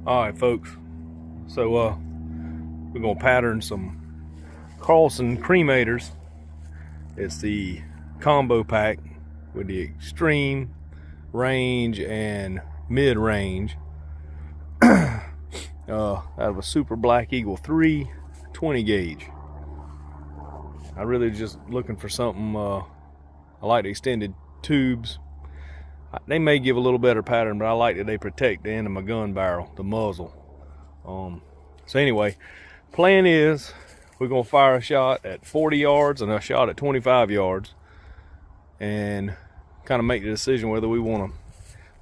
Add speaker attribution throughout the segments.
Speaker 1: All right, folks. So we're gonna pattern some Carlson Cremators. It's the combo pack with the extreme range and mid range. Out of a Super Black Eagle 3 20 gauge. I really just looking for something. I like the extended tubes. They may give a little better pattern, but I like that they protect the end of my gun barrel, the muzzle. So anyway, plan is we're gonna fire a shot at 40 yards and a shot at 25 yards, and kind of make the decision whether we want to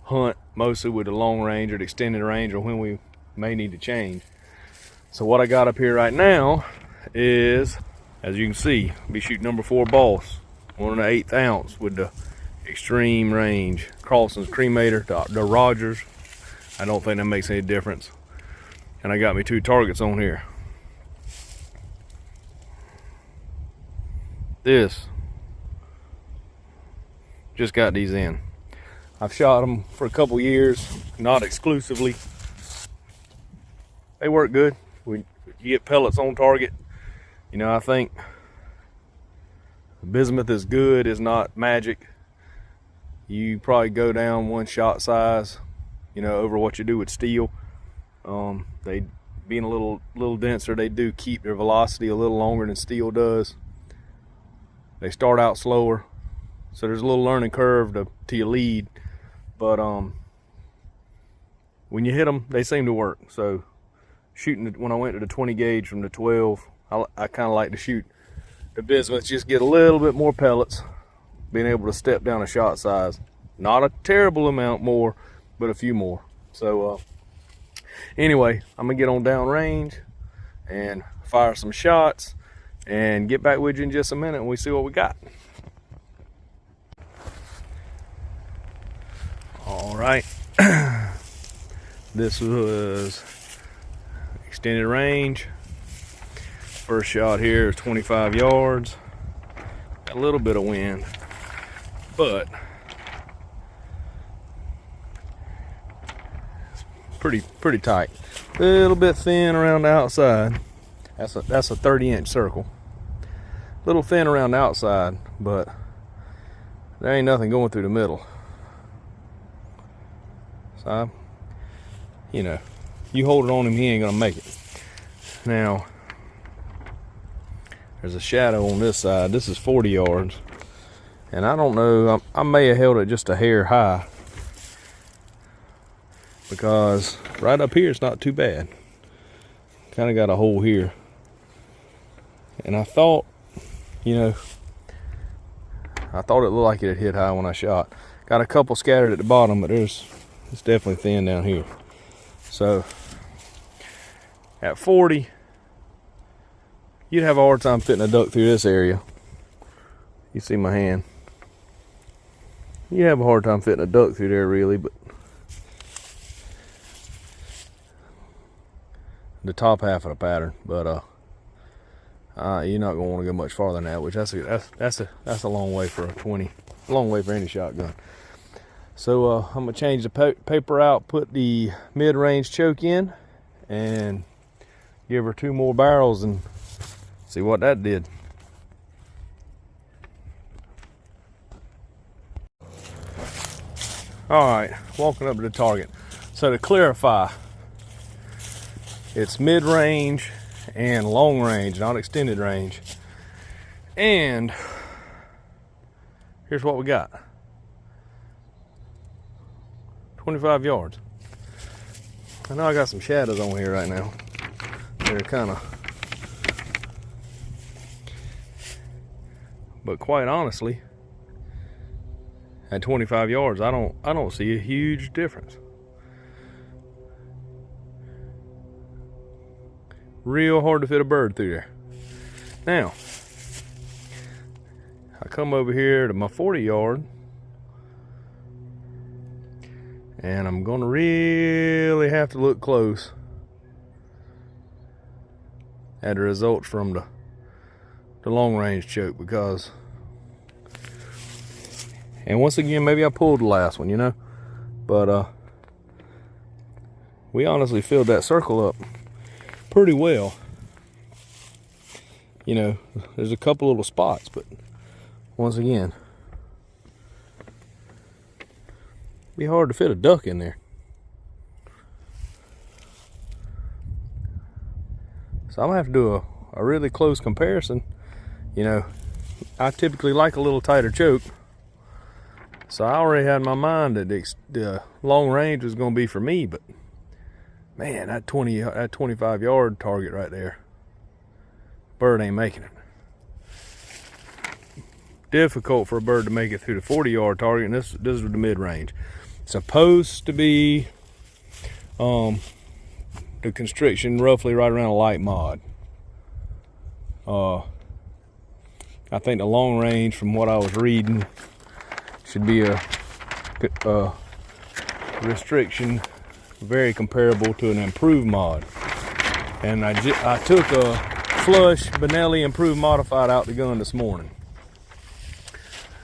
Speaker 1: hunt mostly with the long range or the extended range, or when we may need to change. So what I got up here right now is, as you can see, I'll be shooting number 4 Boss, 1 1/8 ounce with the extreme range, Carlson's Cremator, the Rogers. I don't think that makes any difference. And I got me 2 targets on here. This, just got these in. I've shot them for a couple years, not exclusively. They work good. You get pellets on target. You know, I think bismuth is good, is not magic. You probably go down 1 shot size, you know, over what you do with steel. They being a little denser, they do keep their velocity a little longer than steel does. They start out slower, so there's a little learning curve to your lead, but when you hit them, they seem to work. So shooting when I went to the 20 gauge from the 12, I kind of like to shoot the bismuth, just get a little bit more pellets, being able to step down a shot size. Not a terrible amount more, but a few more. So anyway, I'm gonna get on down range and fire some shots and get back with you in just a minute and we see what we got. All right. This was extended range. First shot here is 25 yards. Got a little bit of wind, but it's pretty tight. A little bit thin around the outside. That's a 30-inch circle. A little thin around the outside, but there ain't nothing going through the middle. So, you know, you hold it on him, he ain't gonna make it. Now, there's a shadow on this side. This is 40 yards. And I don't know, I may have held it just a hair high, because right up here it's not too bad. Kind of got a hole here. And I thought, you know, I thought it looked like it had hit high when I shot. Got a couple scattered at the bottom, but it's definitely thin down here. So at 40, you'd have a hard time fitting a duck through this area. You see my hand. You have a hard time fitting a duck through there, really, but the top half of the pattern. But you're not gonna want to go much farther than that, which that's a long way for a 20, a long way for any shotgun. So I'm gonna change the paper out, put the mid-range choke in, and give her 2 more barrels and see what that did. All right, walking up to the target. So to clarify, it's mid-range and long range, not extended range. And here's what we got. 25 yards. I know I got some shadows on here right now. They're kind of, but quite honestly, at 25 yards, I don't see a huge difference. Real hard to fit a bird through there. Now, I come over here to my 40 yard, and I'm gonna really have to look close at the results from the long range choke, because, and once again, maybe I pulled the last one, you know, but we honestly filled that circle up pretty well. You know, there's a couple little spots, but once again, be hard to fit a duck in there. So I'm gonna have to do a really close comparison. You know, I typically like a little tighter choke, so I already had in my mind that the long range was gonna be for me, but man, that 25 yard target right there, bird ain't making it. Difficult for a bird to make it through the 40 yard target, and this is the mid range. Supposed to be the constriction roughly right around a light mod. I think the long range, from what I was reading, should be a restriction very comparable to an improved mod. And I took a flush Benelli improved modified out the gun this morning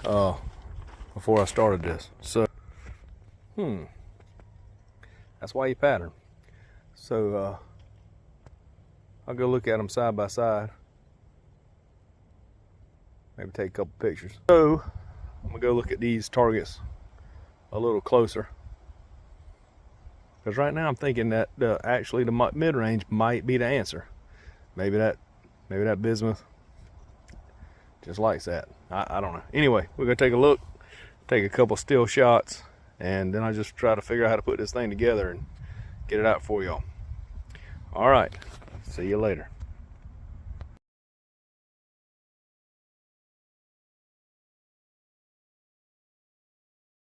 Speaker 1: before I started this. So that's why you pattern. So I'll go look at them side by side, maybe take a couple pictures. So I'm gonna go look at these targets a little closer, because right now I'm thinking that actually the mid-range might be the answer. Maybe that bismuth just likes that. I don't know. Anyway, we're gonna take a look, take a couple still shots, and then I just try to figure out how to put this thing together and get it out for y'all. All right, see you later.